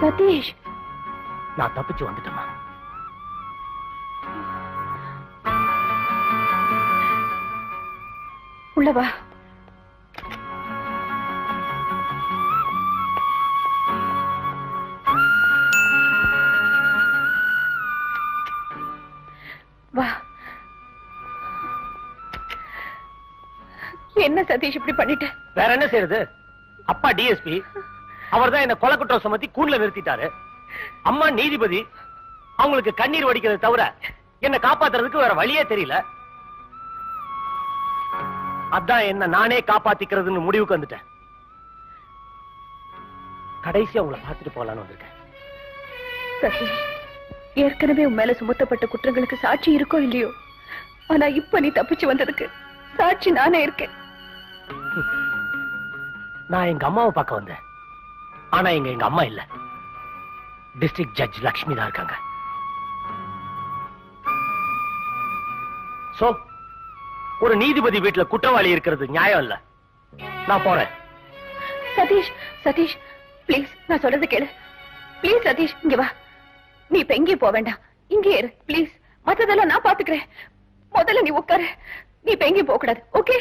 சதீஷ், நான் தப்பிச்சு வந்துட்டேமா. உள்ளவா. வா. என்ன சதீஷ் இப்படி பண்ணிட்ட? வேற என்ன செய்யறது? அப்பா டிஎஸ்பி, அவர்தான் என்ன கொலை குற்றம் சுமத்தி கூண்டுல நிறுத்திட்டாரு. அம்மா நீதிபதி, அவங்களுக்கு கண்ணீர் வடிக்கிறது தவிர என்ன காப்பாத்துறதுக்கு வேற வழியே தெரியல. அதான் என்ன நானே காப்பாத்திக்கிறதுன்னு முடிவுக்கு வந்துட்டேன். கடைசி அவங்கள பார்த்துட்டு போலான்னு வந்திருக்கேன். சதீஷ், ஏற்கனவே உன் மேல சுமத்தப்பட்ட குற்றங்களுக்கு சாட்சி இருக்கோ இல்லையோ, ஆனா இப்ப நீ தப்பிச்சு வந்ததுக்கு சாட்சி நானே இருக்கேன். நான் எங்க அம்மாவை பார்க்க வந்தேன். ஆனா எங்க அம்மா இல்ல. டிஸ்ட்ரிக்ட் ஜட்ஜ் லக்ஷ்மி தான் இருக்காங்க. சோ ஒரு நீதிபதி வீட்டுல குற்றவாளி இருக்கிறது நியாயம் இல்ல. நான் போறேன். சதீஷ், சதீஷ் பிளீஸ், நான் சொல்றது கேளு. பிளீஸ் சதீஷ், இங்க வா. நீ இப்ப எங்கேயும் போக வேண்டாம், இங்கே இரு பிளீஸ். மத்ததெல்லாம் நான் பாத்துக்கிறேன். முதல்ல நீ உட்காரு. நீ இப்ப எங்கேயும் போக கூடாது, ஓகே?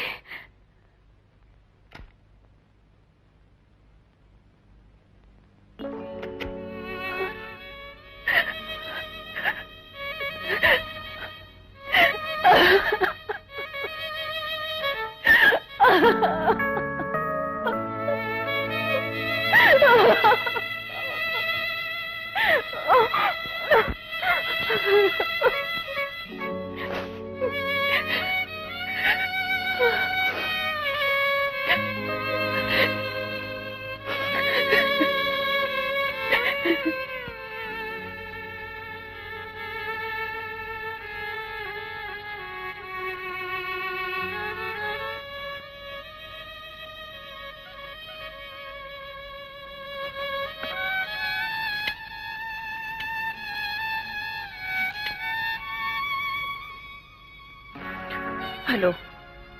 Hello,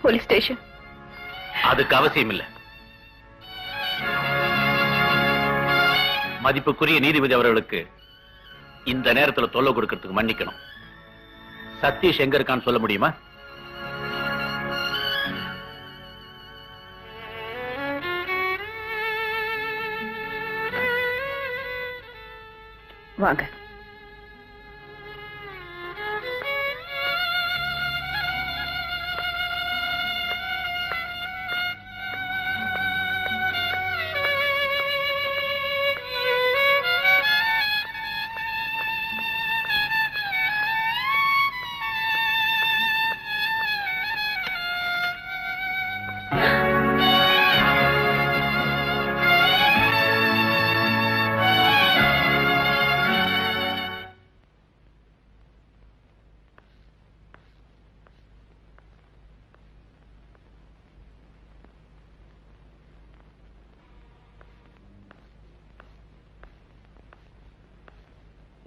police station. அதுக்கு அவசியம் இல்ல. மதிப்புக்குரிய நீதிபதி அவர்களுக்கு இந்த நேரத்துல தொல்லை கொடுக்கிறதுக்கு மன்னிக்கணும். சதீஷ் எங்க இருக்கான்னு சொல்ல முடியுமா? வாங்க.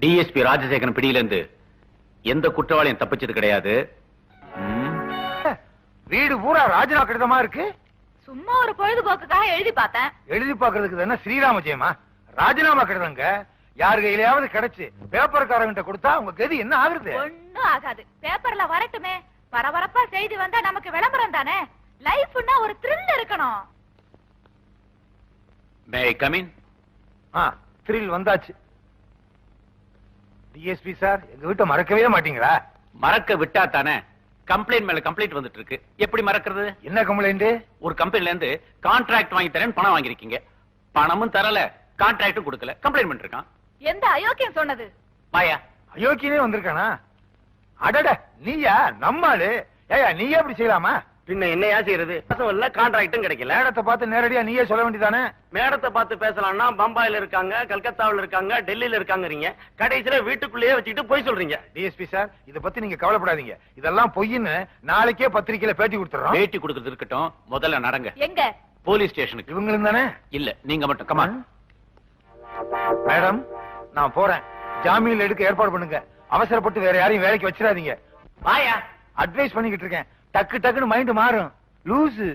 டிஎஸ்பி ராஜசேகரன் பிடியிலிருந்து எந்த குற்றவாளியும் தப்பிச்சது கிடையாது. வீடு பூரா ராஜினா கடிதமா இருக்கு. சும்மா ஒரு பொழுதுபோக்குக்காக எழுதி பார்த்தேன். எழுதி பாக்குறதுக்கு என்ன ஸ்ரீராம ஜெயமா? ராஜினாமா கடிதங்க யாரு கையிலாவது கிடைச்சு பேப்பர்காரங்கிட்ட கொடுத்தா உங்க கதி என்ன ஆகுறது? ஒண்ணும் ஆகாது. பேப்பர்ல வரட்டுமே. பரபரப்பா செய்தி வந்தா நமக்கு விளம்பரம் தானே. லைஃப்னா ஒரு த்ரில் இருக்கணும். மே ஐ கம் இன்? த்ரில் வந்தாச்சு. டிஎஸ்பி சார், எங்க வீட்டை மறக்கவே மாட்டீங்களா? மறக்க விட்டா தானே. கம்ப்ளைண்ட் மேல கம்ப்ளைண்ட் வந்துட்டு இருக்கு. எப்படி மறக்கிறது? என்ன கம்ப்ளைண்ட்? ஒரு கம்பெனில இருந்து கான்ட்ராக்ட் வாங்கி தரேன் பணம் வாங்கிருக்கீங்க. பணமும் தரல, கான்ட்ராக்டும் கொடுக்கல, கம்ப்ளைண்ட் பண்ணிருக்கான். எந்த அயோக்கியம் சொன்னது? பாயா அயோக்கியனே வந்திருக்கானா? அடட, நீயா? நம்மாளு. ஏயா நீயே அப்படி செய்யலாமா? பின்ன என்னையா செய்யறது? இல்ல கான்ட்ராக்டும் கிடைக்கல. மேடத்தை பார்த்து நேரடியா நீயே சொல்ல வேண்டியதானே? மேடத்தை பார்த்து பேசலாம்னா பம்பாயில இருக்காங்க, கல்கத்தாவில் இருக்காங்க, டெல்லியில இருக்காங்க. கடைசியில வீட்டுக்குள்ளேயே வச்சுட்டு போய் சொல்றீங்க. டிஎஸ்பி சார், இத பத்தி நீங்க கவலைப்படாதீங்க. இதெல்லாம் பொய்ன்னு நாளைக்கே பத்திரிக்கையில பேட்டி கொடுத்துறோம். பேட்டி கொடுக்கறது இருக்கட்டும், முதல்ல நடங்க. எங்க? போலீஸ் ஸ்டேஷனுக்கு. இவங்களும் தானே? இல்ல, நீங்க மட்டும். கமா மேடம், நான் போறேன். ஜாமீன் எடுக்க ஏற்பாடு பண்ணுங்க. அவசரப்பட்டு வேற யாரையும் வேலைக்கு வச்சிடாதீங்க. பாயா அட்வைஸ் பண்ணிக்கிட்டு இருக்கேன். டக்கு டக்குன்னு மைண்ட் மாறும். லூசு.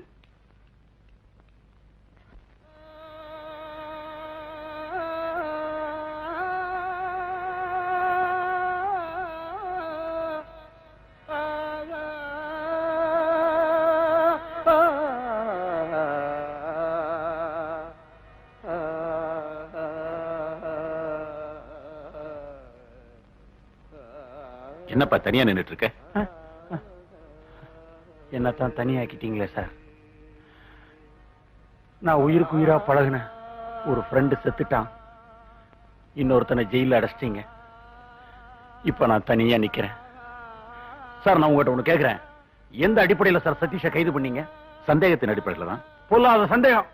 என்னப்பா தனியா நின்னுட்டு இருக்க? என்னத்தான் தனியாக்கிட்டீங்களே சார். நான் உயிருக்கு உயிரா பழகுன ஒரு ஃப்ரெண்டு செத்துட்டான். இன்னொருத்தனை ஜெயில அடைச்சிட்டீங்க. இப்ப நான் தனியா நிக்கிறேன் சார். நான் உங்ககிட்ட ஒண்ணு கேக்குறேன். எந்த அடிப்படையில சார் சதீஷை கைது பண்ணீங்க? சந்தேகத்தின் அடிப்படையில தான். பொல்லாத சந்தேகம்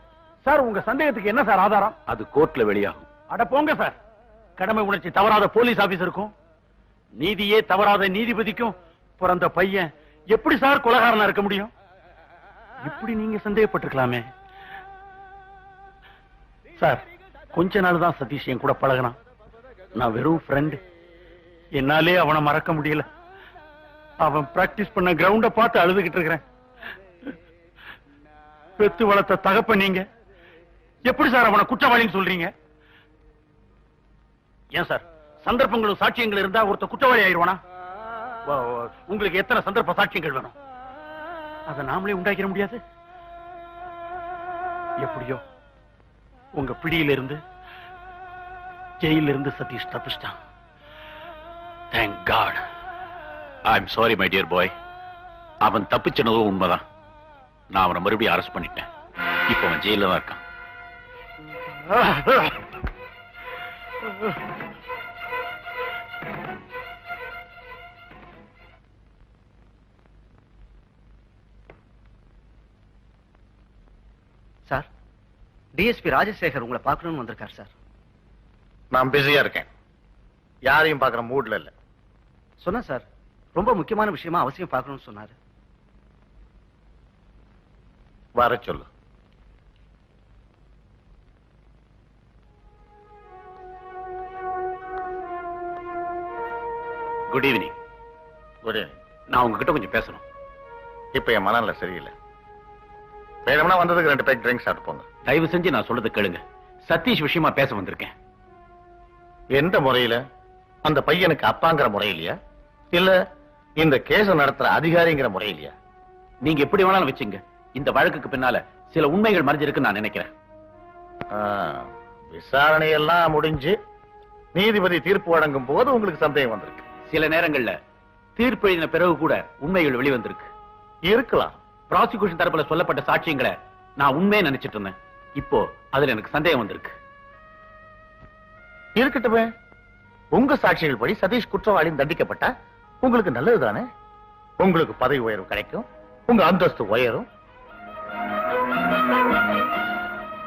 சார். உங்க சந்தேகத்துக்கு என்ன சார் ஆதாரம்? அது கோர்ட்ல வெளியாகும். அட போங்க சார். கடமை உணர்ச்சி தவறாத போலீஸ் ஆபீசருக்கும் நீதியே தவறாத நீதிபதிக்கும் பிறந்த பையன் எப்படி சார் கொலைகாரனா இருக்க முடியும்? இப்படி நீங்க சந்தேகப்பட்டிருக்கலாமே சார். கொஞ்ச நாள் தான் சதீஷ் என் கூட பழகினான். நான் வெறும் ஃப்ரெண்ட். என்னாலே அவனை மறக்க முடியல. அவன் பிராக்டிஸ் பண்ண கிரவுண்ட பார்த்து அழுதுகிட்டு இருக்கிறேன். பெத்து வளர்த்த தகப்ப நீங்க எப்படி சார் அவனை குற்றவாளின்னு சொல்றீங்க? ஏன் சார், சந்தர்ப்பங்களும் சாட்சியங்கள் இருந்தா ஒருத்த குற்றவாளி ஆயிடுவானா? உங்களுக்கு எத்தனை சந்தர்ப்ப சாட்சியங்கள் வேணும்? அதை நாமளே உண்டாக்கிட முடியாது. எப்படியோ உங்க பிடியிலிருந்து ஜெயிலிருந்து சதீஷ் தப்பிச்சிட்டான். Thank God. I'm sorry my dear boy. அவன் தப்பிச்சனதும் உண்மைதான். நான் அவனை மறுபடியும் அரெஸ்ட் பண்ணிட்டேன். இப்ப அவன் ஜெயில தான் இருக்கான். சார், டிஎஸ்பி ராஜசேகர் உங்களை பார்க்கணும்னு வந்திருக்கார் சார். நான் பிஸியா இருக்கேன். யாரையும் பார்க்கிற மூட்ல இல்ல. சொன்னா சார், ரொம்ப முக்கியமான விஷயமா அவசியம் பார்க்கணும்னு சொன்னாரு. வர சொல்லு. Good evening. Good evening. நான் உங்ககிட்ட கொஞ்சம் பேசணும். இப்ப என் மனநிலை சரியில்லை. வேணும்னா வந்ததுக்கு 2 பேக் ட்ரிங்க்ஸ் சாப்பிட்டு போங்க. தயவு செஞ்சு நான் சொல்றது கேளுங்க. சதீஷ் விஷயமா பேச வந்திருக்கேன். எந்த முறையில? அந்த பையனுக்கு அப்பாங்கிற முறையிலையா, இல்ல இந்த கேஸ நடத்துற அதிகாரிங்கிற முறையிலையா? நீங்க எப்படி வேணாலும் வச்சுங்க. இந்த வழக்குக்கு பின்னால சில உண்மைகள் மறைஞ்சிருக்குன்னு நான் நினைக்கிறேன். விசாரணை எல்லாம் முடிஞ்சு நீதிபதி தீர்ப்பு வழங்கும் போது உங்களுக்கு சந்தேகம் வந்திருக்கு. சில நேரங்கள்ல தீர்ப்பு எழுதின பிறகு கூட உண்மைகள் வெளிவந்திருக்கு. இருக்கலாம். ப்ராசிக்யூஷன் தரப்புல சொல்லப்பட்ட சாட்சியங்களை நான் உண்மையை நினைச்சிட்டு இருந்தேன். இப்போ அதுல எனக்கு சந்தேகம் வந்திருக்கு. இருக்கட்டுமே. உங்க சாட்சிகள் படி சதீஷ் குற்றவாளியும் தண்டிக்கப்பட்டா உங்களுக்கு நல்லதுதானே? உங்களுக்கு பதவி உயர்வு கிடைக்கும், உங்க அந்தஸ்து உயரும்.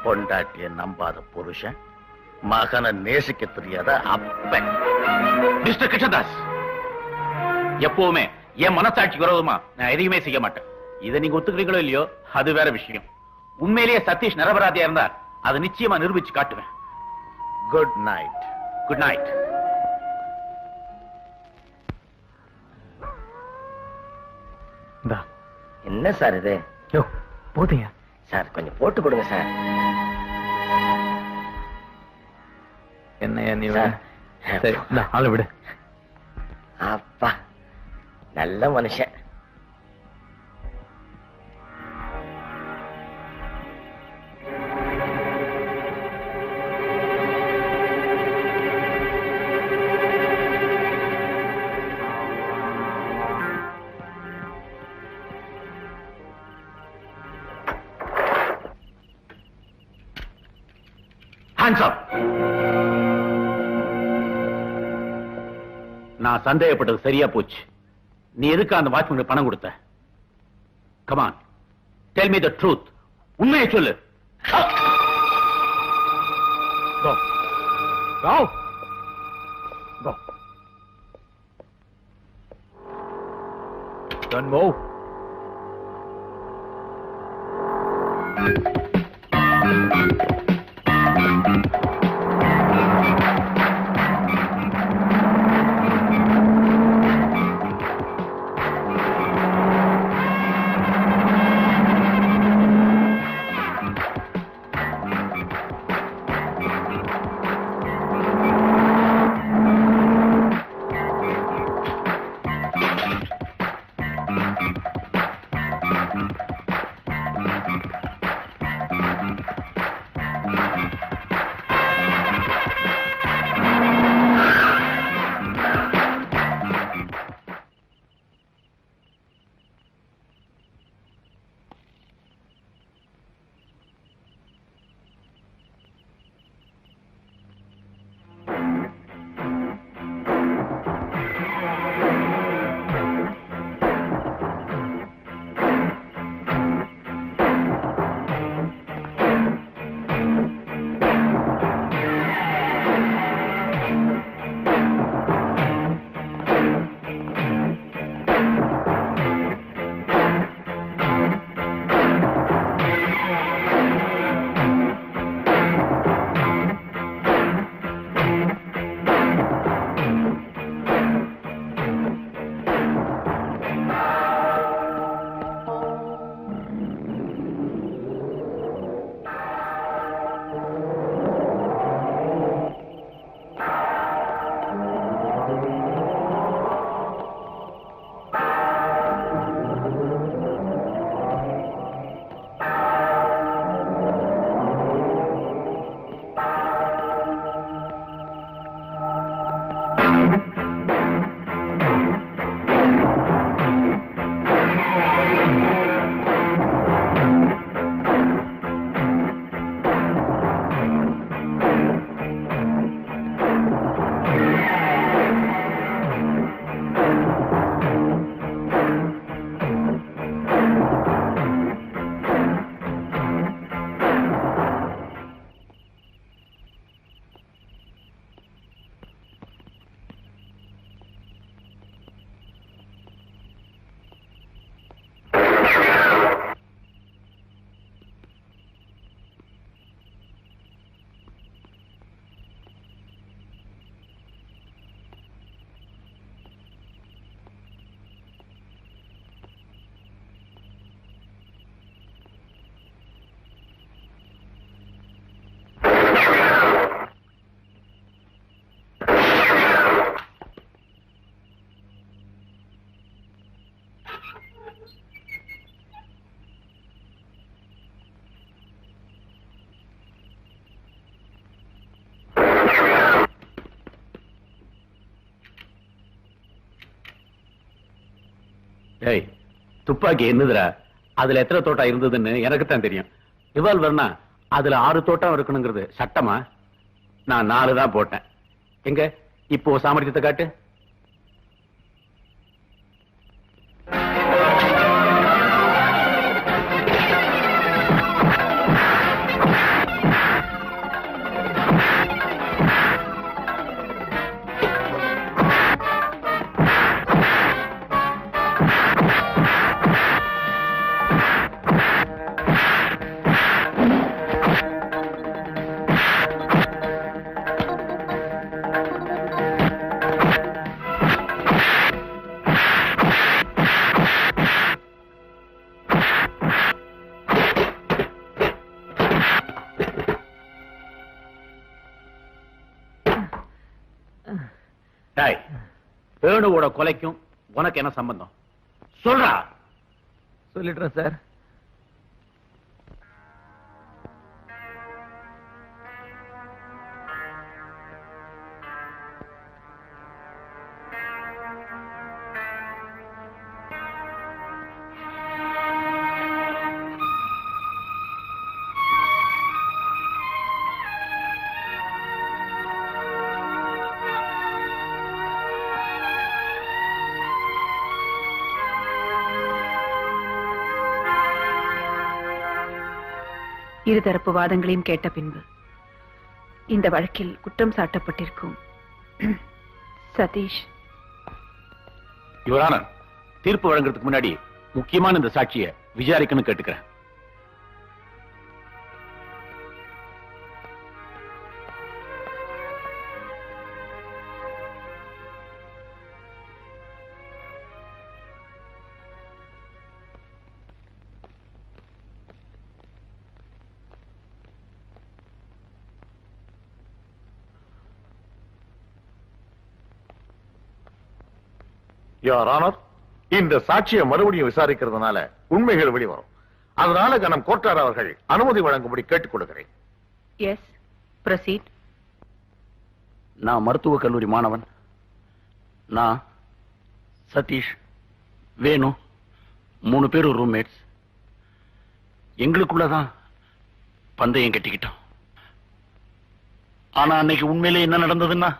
பொண்டாட்டிய நம்பாத புருஷன், மகனை நேசிக்க தெரியாத அப்பன். மிஸ்டர் கிருஷ்ணதாஸ், எப்பவுமே என் மனசாட்சிக்கு விரோதமா நான் எதையுமே செய்ய மாட்டேன். இதை நீங்க ஒத்துக்கிறீங்களோ இல்லையோ அது வேற விஷயம். உண்மையிலேயே சதீஷ் நிரபராதியா இருந்தா அதை நிச்சயமா நிரூபிச்சு காட்டுவேன். Good night. Good night. என்ன சார் இது? போதுங்க சார், கொஞ்சம் போட்டு கொடுங்க சார். என்ன நீ சார், சரி ஆளை விடு. அப்பா, நல்ல மனுஷன். Hands up. நான் சந்தேகப்பட்டது சரியா போச்சு. நீ எதுக்கு அந்த வாட்ச்மேனுக்கு பணம் கொடுத்த? Come on. Tell me the truth. உண்மையை சொல்லு. Go. Go. Go. Don't move. ஏய், துப்பாக்கி என்னதுடா? அதுல எத்தனை தோட்டா இருந்ததுன்னு எனக்கு தான் தெரியும். ரிவால்வர்னா அதுல 6 தோட்டம் இருக்கணுங்கிறது சட்டமா? நான் 4 தான் போட்டேன். எங்க இப்போ சாமர்த்தியத்தை காட்டு. வேணுவோட கொலைக்கும் உனக்கு என்ன சம்பந்தம்? சொல்றா. சொல்லிடுறேன் சார். இருதரப்பு வாதங்களையும் கேட்ட பின்பு இந்த வழக்கில் குற்றம் சாட்டப்பட்டிருக்கும் சதீஷ். யுவர் ஆனர், தீர்ப்பு வழங்குறதுக்கு முன்னாடி முக்கியமான இந்த சாட்சியை விசாரிக்கணும் கேட்டுக்கிறேன். யுவர் ஆனர், இந்த சாட்சியை மறுபடியும் விசாரிக்கிறதுனால உண்மைகள் வெளிவரும். அதனால கனம் கோட்டார் அவர்கள் அனுமதி வழங்கும்படி கேட்டுக் கொடுக்கிறேன். Yes, proceed. நான் மருத்துவக் கல்லூரி மாணவன். நான், சதீஷ், வேணு 3 பேரும் ரூம்மேட்ஸ். எங்களுக்குள்ளதான் பந்தயம் கட்டிக்கிட்டோம். ஆனா அன்னைக்கு உண்மையிலே என்ன நடந்ததுன்னா,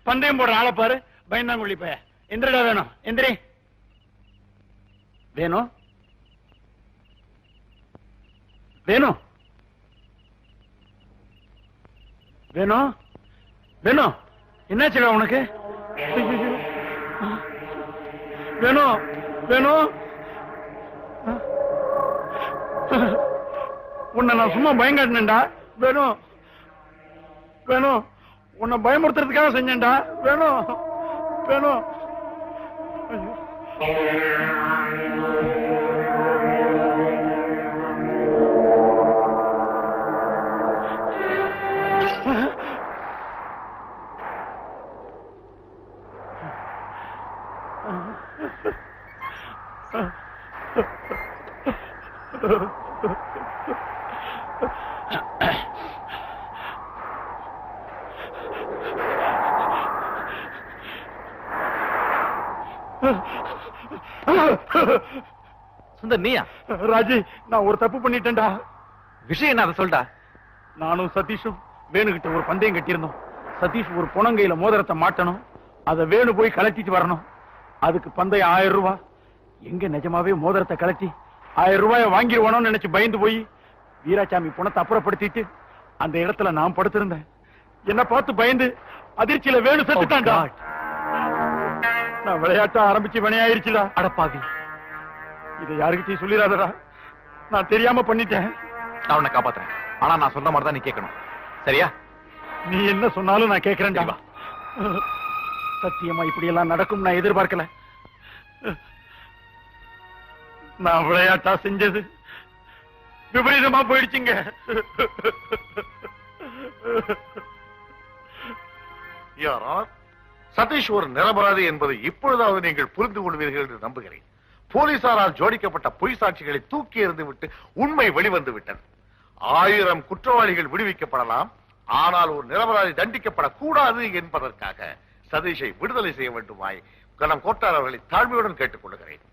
பந்தயம் போடுற ஆளை பாரு, பயந்தாங்குள்ளி பைய. எந்திரடா வேணும், எந்திரி. வேணும் வேணும் வேணும் வேணும் என்னாச்சுடா உனக்கு? வேணும் வேணும், உன்னை நான் சும்மா பயங்காட்டினேன்டா. வேணும் வேணும், உன்னை பயமுறுத்துறதுக்காக செஞ்சேன்டா. வேணும் வேணும். சுந்தர், நீயா? ராஜி, நான் ஒரு தப்பு பண்ணிட்டேன்டா. விஷயம் என்ன, அதை சொல்டா. நானும் சதீஷும் வேணுகிட்ட ஒரு பந்தயம் கட்டியிருந்தோம். சதீஷ் ஒரு புனங்கையில மோதிரத்தை மாட்டணும், அதை வேணு போய் கலட்டிட்டு வரணும். அதுக்கு பந்தயம் 1000 ரூபாய். எங்க நிஜமாவே மோதிரத்தை கலட்டி 1000 ரூபாயை வாங்கிடுவானோன்னு நினைச்சு பயந்து போய் வீராசாமி புணத்தை அப்புறப்படுத்திட்டு அந்த இடத்துல நான் படுத்திருந்தேன். என்ன பார்த்து பயந்து அதிர்ச்சியில வேணு செத்துட்டான்டா. நான் விளையாட்ட ஆரம்பிச்சு வினையாயிருச்சுடா. அடப்பாவி, இதை யாருக்கிட்டையும் சொல்லிடாதடா. நான் தெரியாம பண்ணிட்டேன். நான் உன்னை காப்பாத்துறேன். ஆனா நான் சொன்ன மாதிரி தான் நீ கேட்கணும், சரியா? நீ என்ன சொன்னாலும் நான் கேட்கிறேன்டா. சத்தியமா இப்படி எல்லாம் நடக்கும் நான் எதிர்பார்க்கல. நான் விளையாட்டா செஞ்சது விபரீதமா போயிடுச்சுங்க. சதீஷ் ஒரு நிரபராதி என்பதை இப்பொழுதாவது நீங்கள் புரிந்து கொள்வீர்கள் என்று நம்புகிறேன். போலீசாரால் ஜோடிக்கப்பட்ட பொய் சாட்சிகளை தூக்கி எறிந்துவிட்டு உண்மை வெளிவந்து விட்டது. 1000 குற்றவாளிகள் விடுவிக்கப்படலாம், ஆனால் ஒரு நிரபராதி தண்டிக்கப்படக்கூடாது என்பதற்காக சதீஷை விடுதலை செய்ய வேண்டுமாய் கனம் கோட்டார் அவர்களை தாழ்மையுடன் கேட்டுக் கொள்கிறேன்.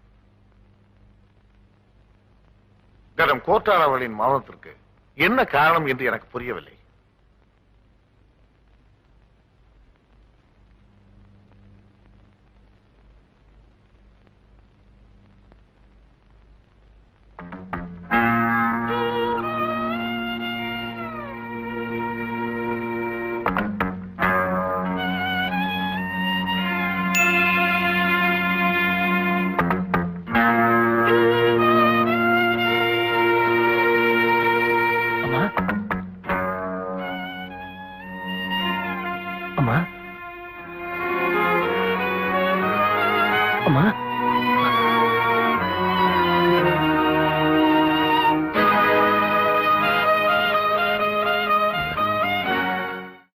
கனம் கோட்டார் அவர்களின் மரணத்திற்கு என்ன காரணம் என்று எனக்கு புரியவில்லை.